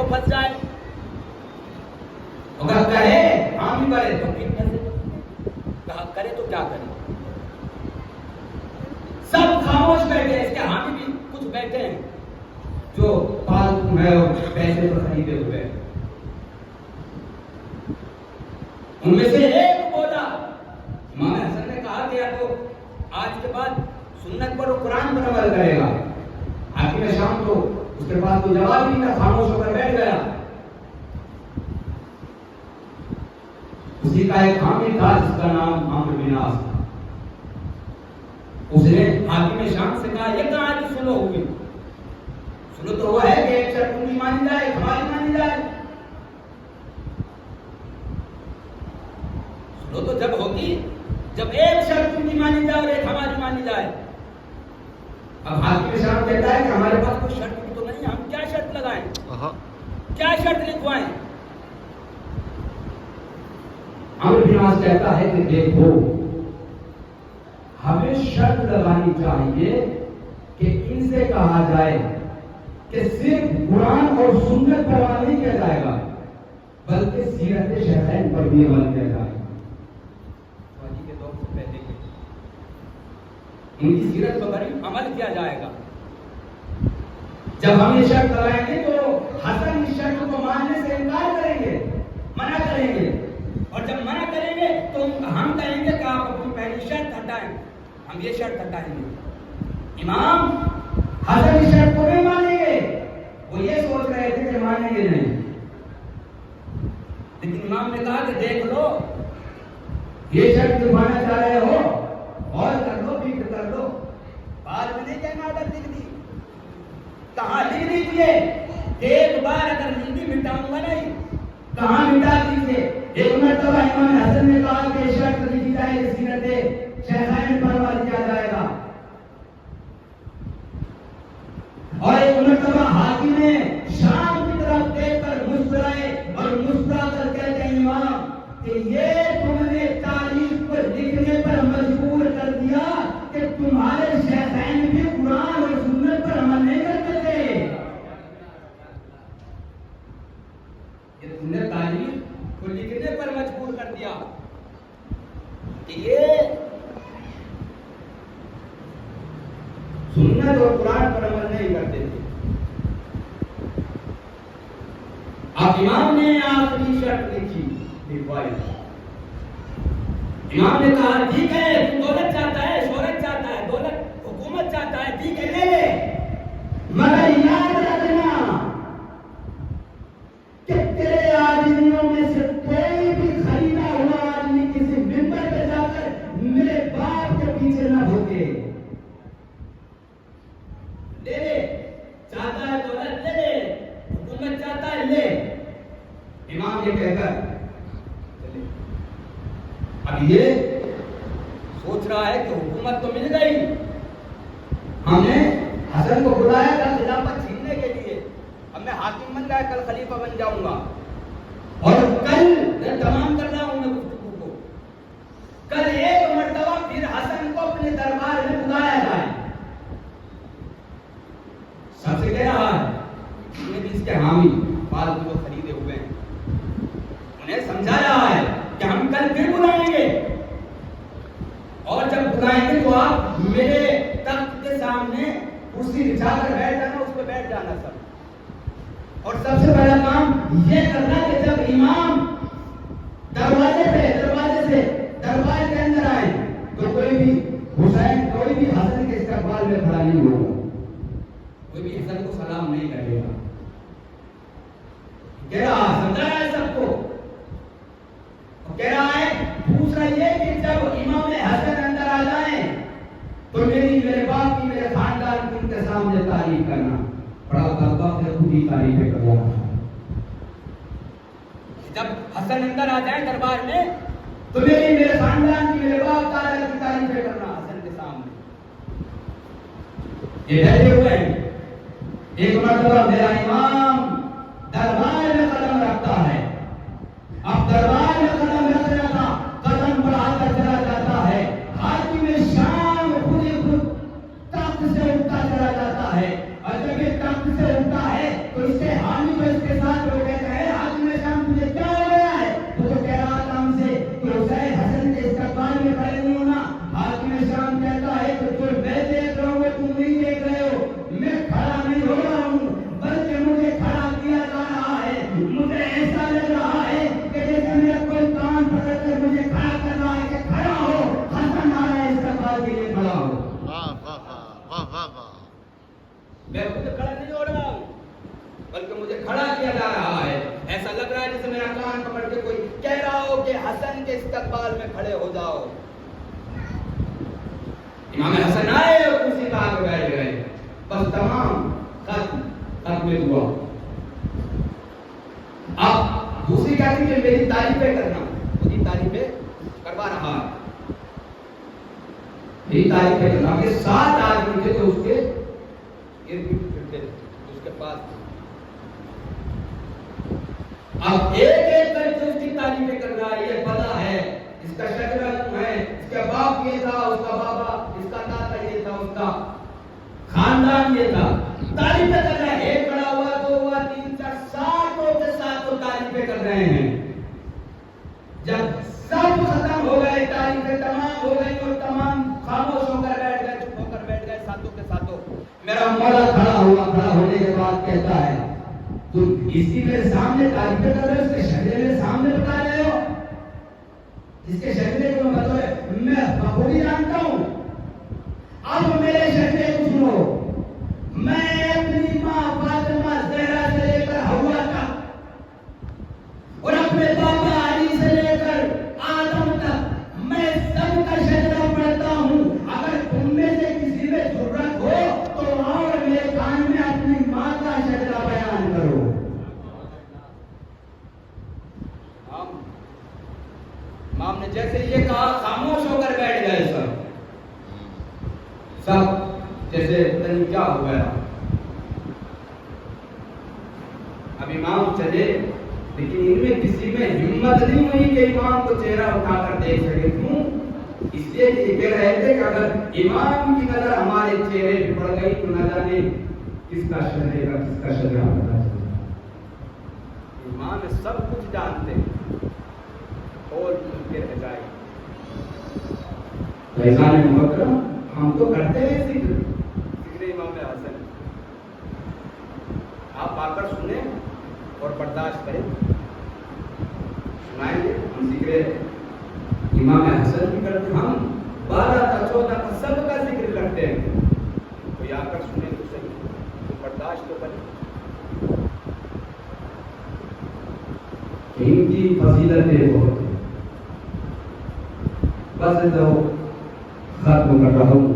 پھنس جائے. اگر کہے ہاں بھی کرے تو کتنے سے کہا کرے تو کیا کرے. سب خاموش بیٹھے ہیں. اس کے حامی بھی کچھ بیٹھے ہیں جو پالتو ہے اور پیسے پر خریدے ہوئے. ان میں سے ایک بولا, امام حسن نے کہا کہ یا تو آج کے بعد سنت پر اور قرآن پر عمل کرے گا. حاکم شام تو اس کے پاس کوئی جواب نہیں تھا, خاموش ہو کر بیٹھ گیا. اسی کا ایک حامی تھا جس کا نام عمرو بن عاص تھا. اس نے حاکم شام سے کہا یہ کہاں کی سلو ہوئی. سلو تو وہ ہے کہ ایک شرط ان کی مانی جائے, ہماری مانی جائے. سلو تو جب ہوگی جب ایک شرط ان کی مانی جائے اور ایک ہماری مانی جائے. اب حاکم شام کہتا ہے کہ ہمارے پاس کوئی شرط بھی تو نہیں, ہم کیا شرط لگائیں, کیا شرط لکھوائیں. عمرو بن عاص کہتا ہے کہ دیکھو ہمیں شرط لگانی چاہیے کہ ان سے کہا جائے کہ صرف قرآن اور سنت پر عمل نہیں کیا جائے گا بلکہ سیرت شیخین پر بھی عمل کیا جائے گا. کے دور سے پہلے ان کی سیرت پر عمل کیا جائے گا. جب ہم یہ شرط لگائیں گے تو حسن اس شرط کو ماننے سے انکار کریں گے, منع کریں گے. اور جب منع کریں گے تو ہم کہیں گے کہ آپ اپنی پہلی شرط ہٹائیں, ہم یہ شرط ہٹائیں گے. امام حسن اس شرط کو نہیں مانیں گے. وہ یہ سوچ رہے تھے کہ مانیں گے نہیں, لیکن امام نے کہا کہ دیکھ لو یہ شرط نبھانا چاہ رہے ہو اور کر لو, فکر کر لو. بعد میں نہیں کہنا اگر لکھ دی, کہاں لکھ دیجیے. ایک بار اگر لکھی مٹاؤں گا نہیں, کہاں مٹا دیجیے. ایک مرتبہ امام حسن نے کہا کہ شرط لکھی جائے کہ سیرت شیخین پر عمل کیا جائے گا. اور ایک مرتبہ حاکم نے شام کی طرف دیکھ کر مسکرائے اور مسکرا کر کہتے ہیں امام کہ یہ تم نے تاریخ کو لکھنے پر مجبور کر دیا کہ تمہارے شیخین بھی قرآن اور سنت پر عمل نہیں کرتے تھے. یہ تم نے تاریخ کو لکھنے پر مجبور کر دیا کہ یہ سنت اور قرآن پر عمل نہیں کرتے تھے. اب امام نے آخری شرط لکھی, لکھوائی. امام نے کہا ٹھیک ہے, تو دولت چاہتا ہے, شہرت چاہتا ہے, دولت حکومت چاہتا ہے, ٹھیک ہے لے لے, مگر یاد رکھنا کہ تیرے آدمیوں میں سے کوئی بھی خریدا ہوا آدمی کسی ممبر پہ جا کر میرے باپ کے پیچھے نہ بھوکے. لے لے, چاہتا ہے دولت لے لے, حکومت چاہتا ہے لے. امام یہ کہہ کر چلے. اب یہ سوچ رہا ہے کہ حکومت تو مل گئی, ہم نے حسن کو بلایا تھا خلافت چھیننے کے لیے, اب میں حاکم بن گیا, کل خلیفہ بن جاؤں گا اور کل میں تمام کر رہا ہوں میں گفتگو کو. کل ایک مرتبہ پھر حسن کو اپنے دربار میں بلایا جائے. سب سے کہہ رہا ہے اس کے حامی فالتو کو خریدے ہوئے ہیں, انہیں سمجھا رہا ہے کہ ہم کل پھر بلائیں گے, اور جب بلائیں گے تو آپ میرے تخت کے سامنے کرسی بچھا کر بیٹھ جانا, اس پہ بیٹھ جانا سب. اور سب سے پہلا کام یہ کرنا کہ جب امام دروازے سے دربار کے اندر آئے تو کوئی بھی حسین, کوئی بھی حسن کے استقبال میں کھڑا نہیں ہوگا, کوئی بھی حسن کو سلام نہیں کرے گا. کہہ رہا سمجھایا ہے سب کو, کہہ رہا ہے دوسرا یہ کہ جب امام حسن اندر آ جائیں تو میرے باپ کی, میرے خاندان کی ان کے سامنے تعریف کرنا. بڑا بدبخت ہے, خود ہی تعریفیں کر رہا ہے. جب حسن اندر آ جائیں دربار میں تو میرے خاندان کی, میرے باپ دادا کی تعریفیں کرنا حسن کے سامنے. یہ بیٹھے ہوئے ہیں. ایک مرتبہ میرا امام دربار میں قدم رکھتا ہے. اب دربار میں قدم رکھ رہا تھا, قدم بڑھا کر چلا جاتا ہے. حاکم شام خود ہی خود تخت سے اٹھتا چلا جاتا ہے, اور جب یہ تخت سے اٹھتا ہے تو اس کے حامی کو اس کے ساتھ بلکہ مجھے کھڑا کیا جا رہا ہے. ایسا لگ رہا ہے جیسے میرا کان پکڑ کے کوئی کہہ رہا ہو کہ حسن کے استقبال میں کھڑے ہو جاؤ. امام حسن آئے اور کرسی پہ آ کے بیٹھ گئے. بس تمام ختم ہوا. اب دوسری کہتی کہ میری تعریفیں کرنا. میری تعریفیں کروا رہا ہے. میری تعریفیں کرنا. یہ 7 آدمی تھے تو اس کے ارد گرد پھرتے تھے اس کے پاس. اب ایک کر کے اس کی تعریفیں کر رہا ہے. یہ پتا ہے اس کا شجرہ کیوں ہے, اس کا باپ یہ تھا, اس کا بابا, اس کا دادا یہ تھا, اس کا خاندان یہ تھا. تعریفیں کر رہا ہے. ایک کھڑا ہوا, 2 ہوا, 3 4 ساتوں کے ساتھ تعریفیں کر رہے ہیں. جب سب ختم ہو گئے, تعریفیں تمام ہو گئی اور تمام خاموش ہو کر بیٹھ گئے, چپ ہو کر بیٹھ گئے ساتوں کے ساتوں. میرا مولا کھڑا ہوا. کھڑا ہونے کے بعد کہتا ہے تم اسی میرے سامنے تعریفیں کر رہے ہو, اس کے شجرے میرے سامنے بتا رہے ہو. اس کے شجرے کو میں بخوبی جانتا ہوں. اب میرے شجرے کو سنو. میں اپنی ماں فاطمہ زہرا سے لے کر حوا تک اور اپنے بابا علی سے لے کر آدم تک میں سب کا شجرہ پڑھتا ہوں. اگر تم میں سے کسی میں ضرورت ہو تو آؤ اور میرے کان میں اپنی ماں کا شجرہ بیان کرو. امام نے جیسے یہ کہا خاموش ہو کر بیٹھ گئے. سب جیسے پتہ نہیں کیا ہو گیا. اب امام چلے لیکن ان میں کسی میں ہمت نہیں ہوئی کہ امام کو چہرہ اٹھا کر دیکھ سکے. کیوں؟ اس لیے کہ یہ کہہ رہے تھے کہ اگر امام کی نظر ہمارے چہرے پہ پڑ گئی تو نہ جانے کس کا شجرے کا کس کا شجرہ پتا چلے. امام سب کچھ جانتے ہیں اور ان کے رہ جائے. فیضان مکرم ہم تو کرتے ہیں ذکر امام حسن. آپ آ کر سنیں اور برداشت کریں. سنائیں گے ہم ذکر امام حسن بھی کرتے ہیں. ہم 12 کا 14 کا سب کا ذکر کرتے ہیں. کوئی آ کر سنیں تو صحیح, تو برداشت تو کریں. ان کی فضیلتیں بہت ہیں. بس جو ختم کر رہا ہوں